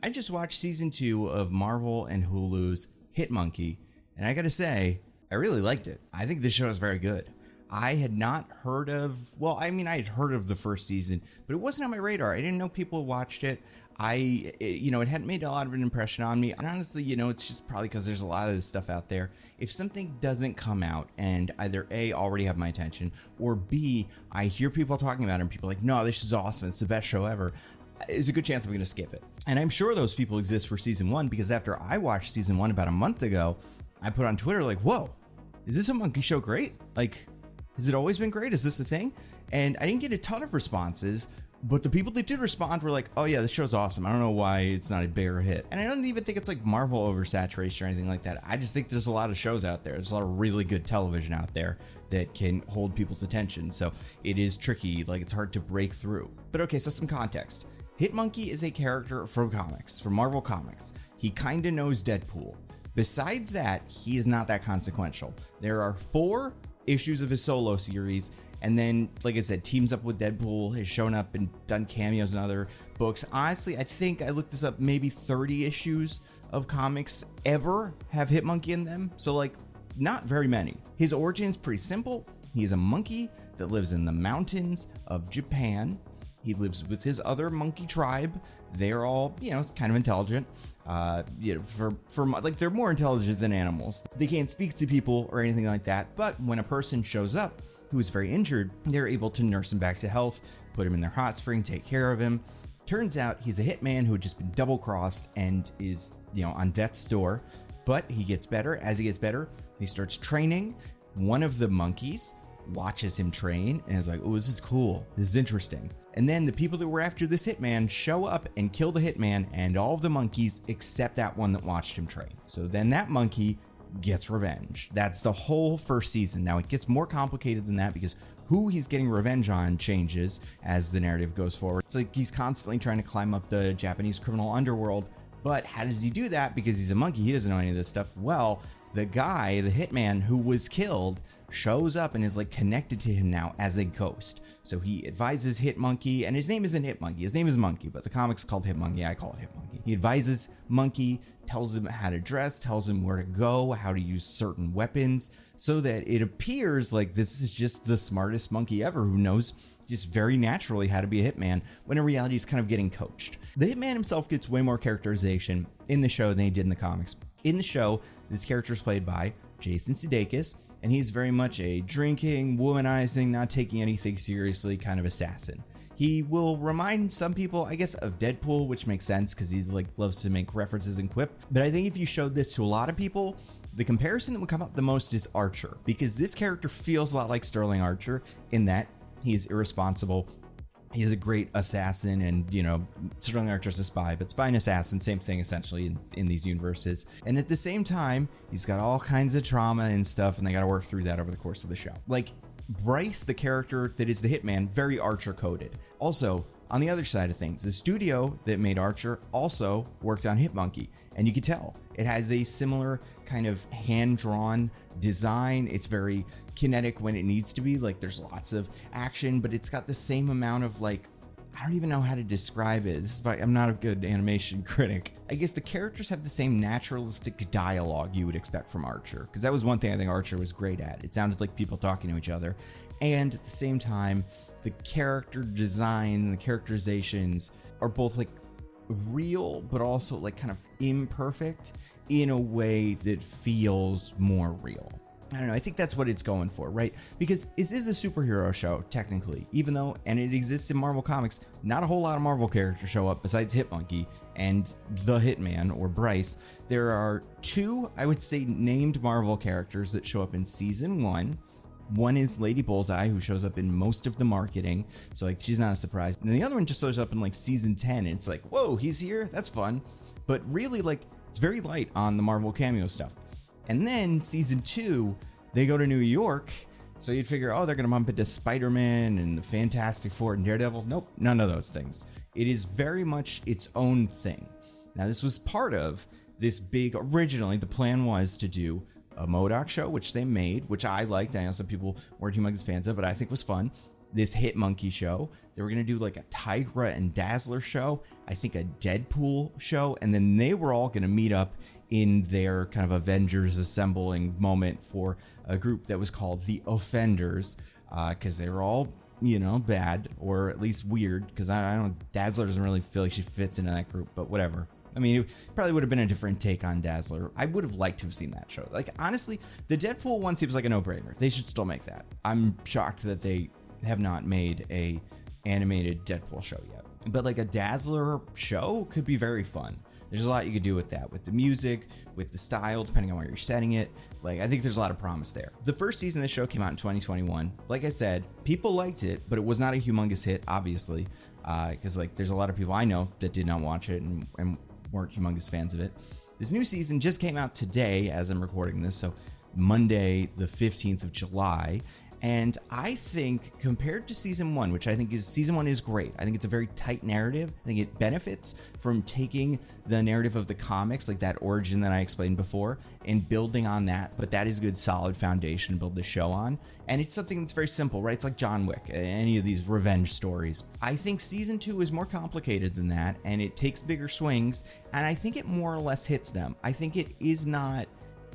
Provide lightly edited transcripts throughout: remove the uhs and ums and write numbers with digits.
I just watched season 2 of Marvel and Hulu's Hit Monkey, and I gotta say, I really liked it. I think this show is very good. I had not heard of, I had heard of the first season, but it wasn't on my radar. I didn't know people watched it. It hadn't made a lot of an impression on me. And honestly, it's just probably because there's a lot of this stuff out there. If something doesn't come out and either A, already have my attention, or B, I hear people talking about it and people are like, no, this is awesome. It's the best show ever. There's a good chance I'm going to skip it. And I'm sure those people exist for season 1 because after I watched season 1 about a month ago, I put on Twitter like, whoa, is this a monkey show great? Like, has it always been great? Is this a thing? And I didn't get a ton of responses, but the people that did respond were like, oh yeah, this show's awesome. I don't know why it's not a bigger hit. And I don't even think it's like Marvel oversaturation or anything like that. I just think there's a lot of shows out there. There's a lot of really good television out there that can hold people's attention. So it is tricky, like it's hard to break through. But okay, so some context. Hitmonkey is a character from comics, from Marvel Comics. He kinda knows Deadpool. Besides that, he is not that consequential. There are 4 issues of his solo series, and then, like I said, teams up with Deadpool, has shown up and done cameos in other books. Honestly, I think I looked this up, maybe 30 issues of comics ever have Hitmonkey in them, so like, not very many. His origin is pretty simple. He is a monkey that lives in the mountains of Japan. He lives with his other monkey tribe. They're all, kind of intelligent. They're more intelligent than animals. They can't speak to people or anything like that. But when a person shows up who is very injured, they're able to nurse him back to health, put him in their hot spring, take care of him. Turns out he's a hitman who had just been double crossed and is, on death's door. But he gets better. As he gets better, he starts training. One of the monkeys watches him train and is like, oh, this is cool. This is interesting. And then the people that were after this hitman show up and kill the hitman and all of the monkeys except that one that watched him train. So then that monkey gets revenge. That's the whole first season. Now it gets more complicated than that because who he's getting revenge on changes as the narrative goes forward. It's like he's constantly trying to climb up the Japanese criminal underworld. But how does he do that? Because he's a monkey, he doesn't know any of this stuff. Well, the guy, the hitman who was killed, shows up and is like connected to him now as a ghost. So he advises Hitmonkey, and his name isn't Hitmonkey, his name is Monkey, but the comic's called Hitmonkey, I call it Hitmonkey. He advises Monkey, tells him how to dress, tells him where to go, how to use certain weapons, so that it appears like this is just the smartest monkey ever who knows just very naturally how to be a hitman, when in reality he's kind of getting coached. The hitman himself gets way more characterization in the show than he did in the comics. In the show, this character is played by Jason Sudeikis, and he's very much a drinking, womanizing, not taking anything seriously kind of assassin. He will remind some people, I guess, of Deadpool, which makes sense because he loves to make references and quip. But I think if you showed this to a lot of people, the comparison that would come up the most is Archer, because this character feels a lot like Sterling Archer in that he is irresponsible. He is a great assassin, and Sterling Archer's a spy, but spy and assassin, same thing essentially in these universes. And at the same time, he's got all kinds of trauma and stuff, and they got to work through that over the course of the show. Like Bryce, the character that is the hitman, very Archer coded. Also, on the other side of things, the studio that made Archer also worked on Hitmonkey, and you can tell it has a similar kind of hand-drawn design. It's very kinetic when it needs to be, like there's lots of action, but it's got the same amount of I don't even know how to describe it. This is why I'm not a good animation critic. I guess the characters have the same naturalistic dialogue you would expect from Archer, because that was one thing I think Archer was great at. It sounded like people talking to each other, and at the same time, the character design and the characterizations are both real, but also kind of imperfect in a way that feels more real. I don't know, I think that's what it's going for, right? Because this is a superhero show, technically, even though, and it exists in Marvel Comics, not a whole lot of Marvel characters show up besides Hitmonkey and the Hitman, or Bryce. There are 2, I would say, named Marvel characters that show up in season 1. One is Lady Bullseye, who shows up in most of the marketing, so she's not a surprise. And the other one just shows up in season 10, and it's like, whoa, he's here? That's fun. But really, it's very light on the Marvel cameo stuff. And then season 2, they go to New York, so you'd figure, they're going to bump into Spider-Man and the Fantastic Four and Daredevil. Nope, none of those things. It is very much its own thing. Now, this was part of this originally, the plan was to do a MODOK show, which they made, which I liked. I know some people weren't humongous fans of, but I think was fun. this Hit Monkey show. They were going to do like a Tigra and Dazzler show, I think a Deadpool show, and then they were all going to meet up in their kind of Avengers assembling moment for a group that was called the Offenders, because they were all, you know, bad, or at least weird, because I don't, Dazzler doesn't really feel like she fits into that group, but whatever. I mean, it probably would have been a different take on Dazzler. I would have liked to have seen that show. Like, honestly, the Deadpool one seems like a no-brainer. They should still make that. I'm shocked that they have not made a animated Deadpool show yet. But like a Dazzler show could be very fun. There's a lot you could do with that, with the music, with the style, depending on where you're setting it. Like, I think there's a lot of promise there. The first season of the show came out in 2021. Like I said, people liked it, but it was not a humongous hit, obviously, because like there's a lot of people I know that did not watch it and weren't humongous fans of it. This new season just came out today as I'm recording this, so Monday the 15th of July. And I think compared to season one, which I think is season one is great. I think it's a very tight narrative. I think it benefits from taking the narrative of the comics, like that origin that I explained before, and building on that. But that is a good solid foundation to build the show on. And it's something that's very simple, right? It's like John Wick, any of these revenge stories. I think season two is more complicated than that, and it takes bigger swings, and I think it more or less hits them. I think it is not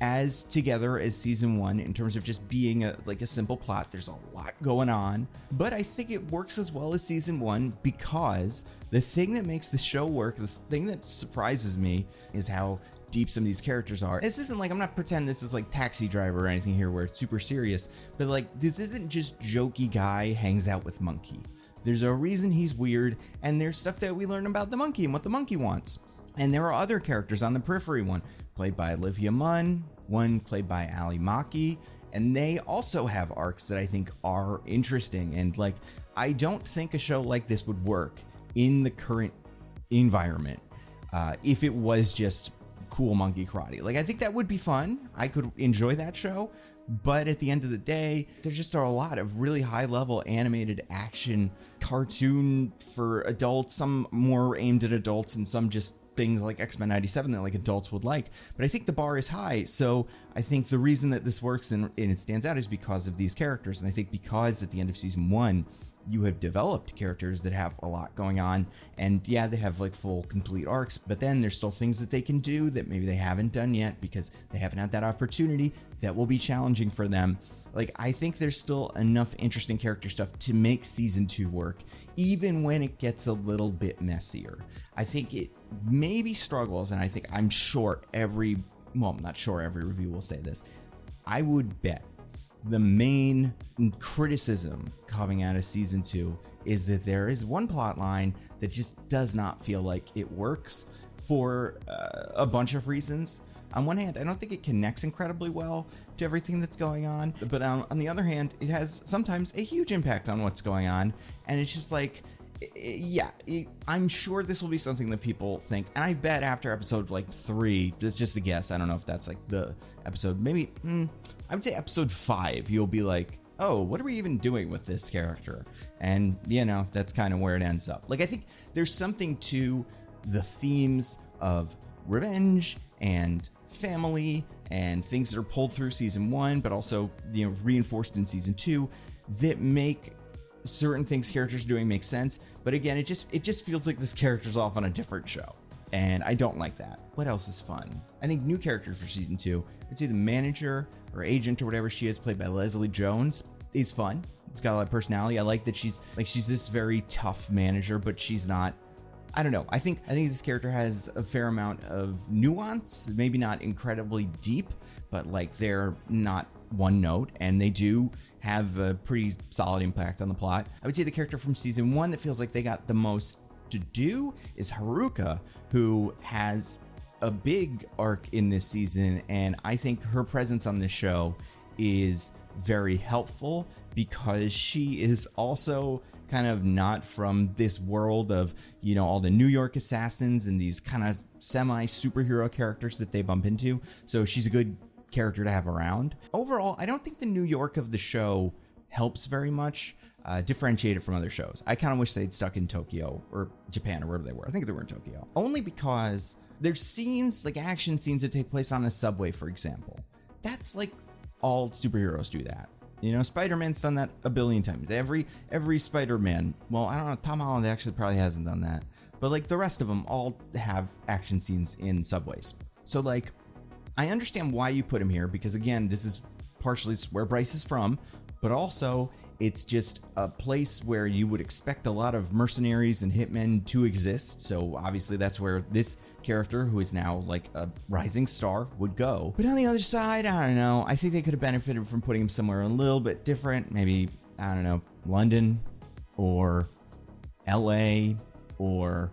as together as season one in terms of just being a simple plot. There's a lot going on, but I think it works as well as season one, because the thing that makes the show work, the thing that surprises me, is how deep some of these characters are. This isn't like, I'm not pretending this is like Taxi Driver or anything here where it's super serious, but like this isn't just jokey guy hangs out with monkey. There's a reason he's weird, and there's stuff that we learn about the monkey and what the monkey wants. And there are other characters on the periphery, one played by Olivia Munn, one played by Ali Maki, and they also have arcs that I think are interesting. And like, I don't think a show like this would work in the current environment if it was just cool monkey karate. Like, I think that would be fun. I could enjoy that show, but at the end of the day, there just are a lot of really high level animated action cartoon for adults, some more aimed at adults and some just things like X-Men 97 that like adults would like. But I think the bar is high, so I think the reason that this works and it stands out is because of these characters. And I think because at the end of season one you have developed characters that have a lot going on, and yeah, they have like full complete arcs, but then there's still things that they can do that maybe they haven't done yet because they haven't had that opportunity. That will be challenging for them. Like, I think there's still enough interesting character stuff to make season two work, even when it gets a little bit messier. I think it maybe struggles, and I'm sure not sure every review will say this. I would bet the main criticism coming out of season two is that there is one plot line that just does not feel like it works for a bunch of reasons. On one hand, I don't think it connects incredibly well to everything that's going on, but on the other hand, it has sometimes a huge impact on what's going on, and it's just like, yeah, I'm sure this will be something that people think, and I bet after episode like 3, it's just a guess, I don't know if that's like the episode, maybe, I would say episode 5, you'll be like, oh, what are we even doing with this character? And, you know, that's kind of where it ends up. Like, I think there's something to the themes of revenge and family and things that are pulled through season 1, but also, you know, reinforced in season 2 that make certain things characters are doing make sense. But again, it just feels like this character's off on a different show, and I don't like that. What else is fun? I think new characters for season 2, I'd say the manager or agent or whatever she is, played by Leslie Jones, is fun. It's got a lot of personality. I like that she's this very tough manager, but she's not, I don't know. I think this character has a fair amount of nuance, maybe not incredibly deep, but like they're not one note, and they do have a pretty solid impact on the plot. I would say the character from season 1 that feels like they got the most to do is Haruka, who has a big arc in this season, and I think her presence on this show is very helpful because she is also kind of not from this world of, you know, all the New York assassins and these kind of semi superhero characters that they bump into. So she's a good character to have around. Overall, I don't think the New York of the show helps very much differentiate it from other shows. I kind of wish they'd stuck in Tokyo or Japan or wherever they were. I think they were in Tokyo. Only because there's scenes, like action scenes that take place on a subway, for example. That's like all superheroes do that. You know, Spider-Man's done that a billion times. Every Spider-Man, well, I don't know, Tom Holland actually probably hasn't done that, but like the rest of them all have action scenes in subways. So like, I understand why you put him here, because again, this is partially where Bryce is from, but also it's just a place where you would expect a lot of mercenaries and hitmen to exist. So obviously that's where this character, who is now like a rising star, would go. But on the other side, I don't know. I think they could have benefited from putting him somewhere a little bit different. Maybe, I don't know, London or LA or,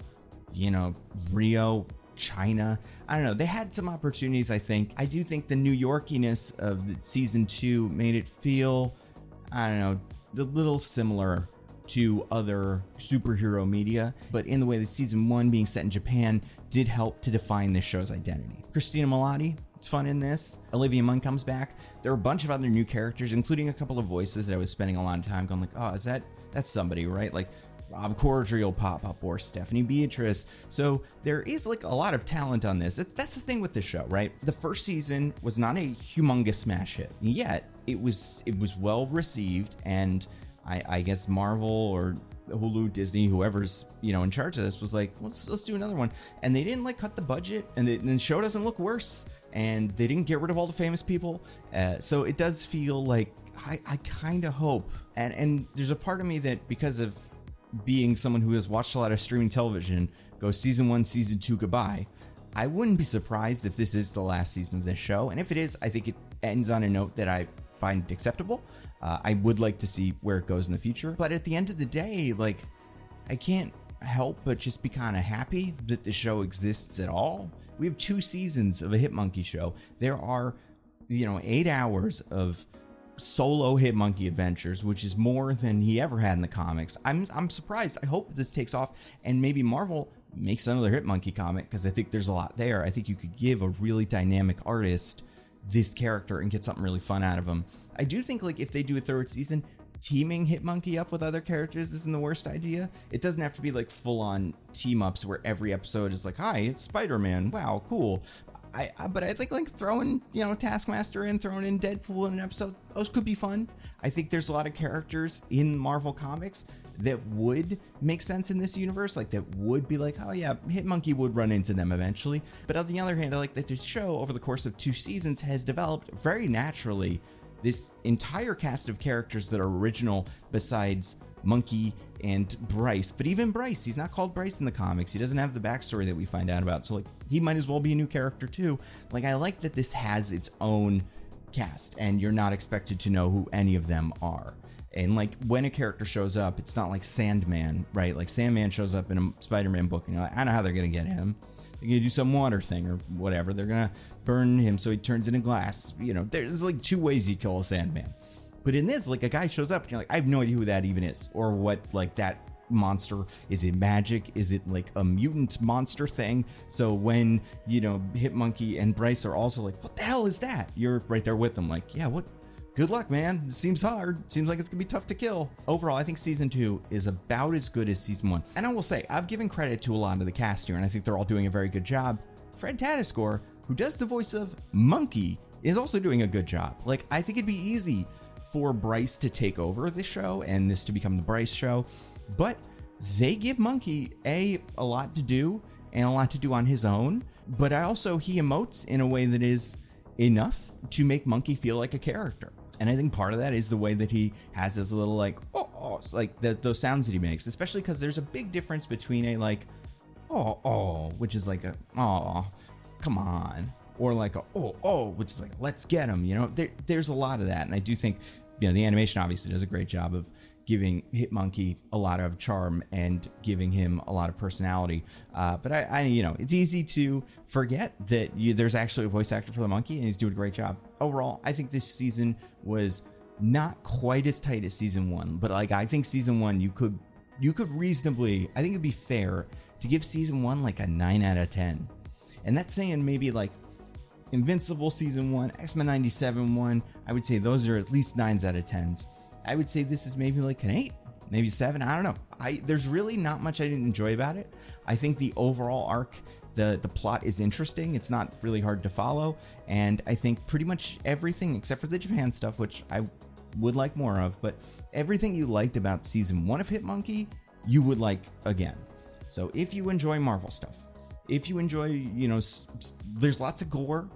you know, Rio, China. I don't know. They had some opportunities, I think. I do think the New Yorkiness of the season 2 made it feel, I don't know, a little similar to other superhero media, but in the way that season 1 being set in Japan did help to define this show's identity. Christina Milioti, it's fun in this. Olivia Munn comes back. There are a bunch of other new characters, including a couple of voices that I was spending a lot of time going like, oh, that's somebody, right? Like Rob Corddry will pop up, or Stephanie Beatrice. So there is like a lot of talent on this. That's the thing with this show, right? The first season was not a humongous smash hit, yet it was well received, and I guess Marvel or Hulu, Disney, whoever's, you know, in charge of this was like, let's do another one. And they didn't like cut the budget, and the show doesn't look worse, and they didn't get rid of all the famous people. So it does feel like I kind of hope, and there's a part of me that, because of being someone who has watched a lot of streaming television, goes season 1, season 2, goodbye. I wouldn't be surprised if this is the last season of this show, and if it is, I think it ends on a note that I find acceptable. I would like to see where it goes in the future, but at the end of the day, like, I can't help but just be kind of happy that the show exists at all. We have 2 seasons of a Hitmonkey show. There are, you know, 8 hours of solo Hitmonkey adventures, which is more than he ever had in the comics. I'm surprised. I hope this takes off, and maybe Marvel makes another Hitmonkey comic, because I think there's a lot there. I think you could give a really dynamic artist this character and get something really fun out of him. I do think, like, if they do a 3rd season, teaming Hitmonkey up with other characters isn't the worst idea. It doesn't have to be like full-on team-ups where every episode is like, hi, it's Spider-Man, wow, cool. But I think, like, throwing, you know, Taskmaster in, throwing in Deadpool in an episode, those could be fun. I think there's a lot of characters in Marvel Comics that would make sense in this universe, like that would be like, oh yeah, Hitmonkey would run into them eventually. But on the other hand, I like that the show, over the course of 2 seasons, has developed very naturally this entire cast of characters that are original, besides Monkey and Bryce. But even Bryce, he's not called Bryce in the comics. He doesn't have the backstory that we find out about. So like, he might as well be a new character too. Like, I like that this has its own cast, and you're not expected to know who any of them are. And like, when a character shows up, it's not like Sandman, right? Like, Sandman shows up in a Spider-Man book, and you're like, I know how they're gonna get him. They're gonna do some water thing or whatever. They're gonna burn him so he turns into glass. You know, there's like 2 ways you kill a Sandman. But in this, like, a guy shows up and you're like, I have no idea who that even is, or what, like, that monster, is it magic? Is it like a mutant monster thing? So when, you know, Hitmonkey and Bryce are also like, what the hell is that? You're right there with them, like, yeah, what? Good luck, man. It seems hard. Seems like it's gonna be tough to kill. Overall, I think season 2 is about as good as season 1. And I will say, I've given credit to a lot of the cast here, and I think they're all doing a very good job. Fred Tatasciore, who does the voice of Monkey, is also doing a good job. Like, I think it'd be easy for Bryce to take over this show and this to become the Bryce show, but they give Monkey a lot to do, and a lot to do on his own, but also he emotes in a way that is enough to make Monkey feel like a character. And I think part of that is the way that he has his little like, it's like those sounds that he makes, especially because there's a big difference between a like, which is like a, come on, or like a, which is like, let's get him, you know, there's a lot of that. And I do think, you know, the animation obviously does a great job of giving Hitmonkey a lot of charm and giving him a lot of personality. But I you know, it's easy to forget that there's actually a voice actor for the monkey, and he's doing a great job. Overall, I think this season was not quite as tight as season 1, but like, I think season 1, you could reasonably, I think it'd be fair to give season 1 like a 9 out of 10. And that's saying maybe like Invincible season 1, X-Men 97 1, I would say those are at least 9s out of 10s. I would say this is maybe like an 8, maybe 7. I don't know. There's really not much I didn't enjoy about it. I think the overall arc, the plot is interesting. It's not really hard to follow. And I think pretty much everything except for the Japan stuff, which I would like more of, but everything you liked about season 1 of Hitmonkey, you would like again. So if you enjoy Marvel stuff, if you enjoy, there's lots of gore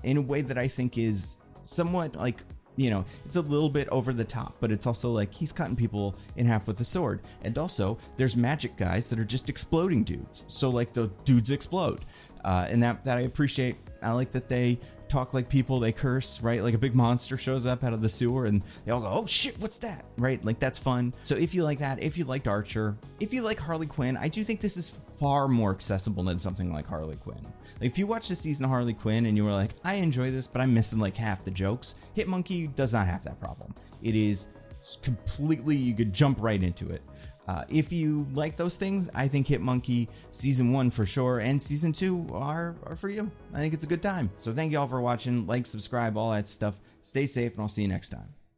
in a way that I think is somewhat like, it's a little bit over the top, but it's also like he's cutting people in half with a sword. And also there's magic guys that are just exploding dudes. So like the dudes explode. And that I appreciate. I like that they talk like people, they curse, right? Like a big monster shows up out of the sewer and they all go, oh shit, what's that? Right? Like that's fun. So if you like that, if you liked Archer, if you like Harley Quinn, I do think this is far more accessible than something like Harley Quinn. Like if you watch the season of Harley Quinn and you were like, I enjoy this, but I'm missing like half the jokes, Hitmonkey does not have that problem. It is completely, you could jump right into it. If you like those things, I think Hitmonkey season 1 for sure and season 2 are for you. I think it's a good time. So thank you all for watching. Like, subscribe, all that stuff. Stay safe, and I'll see you next time.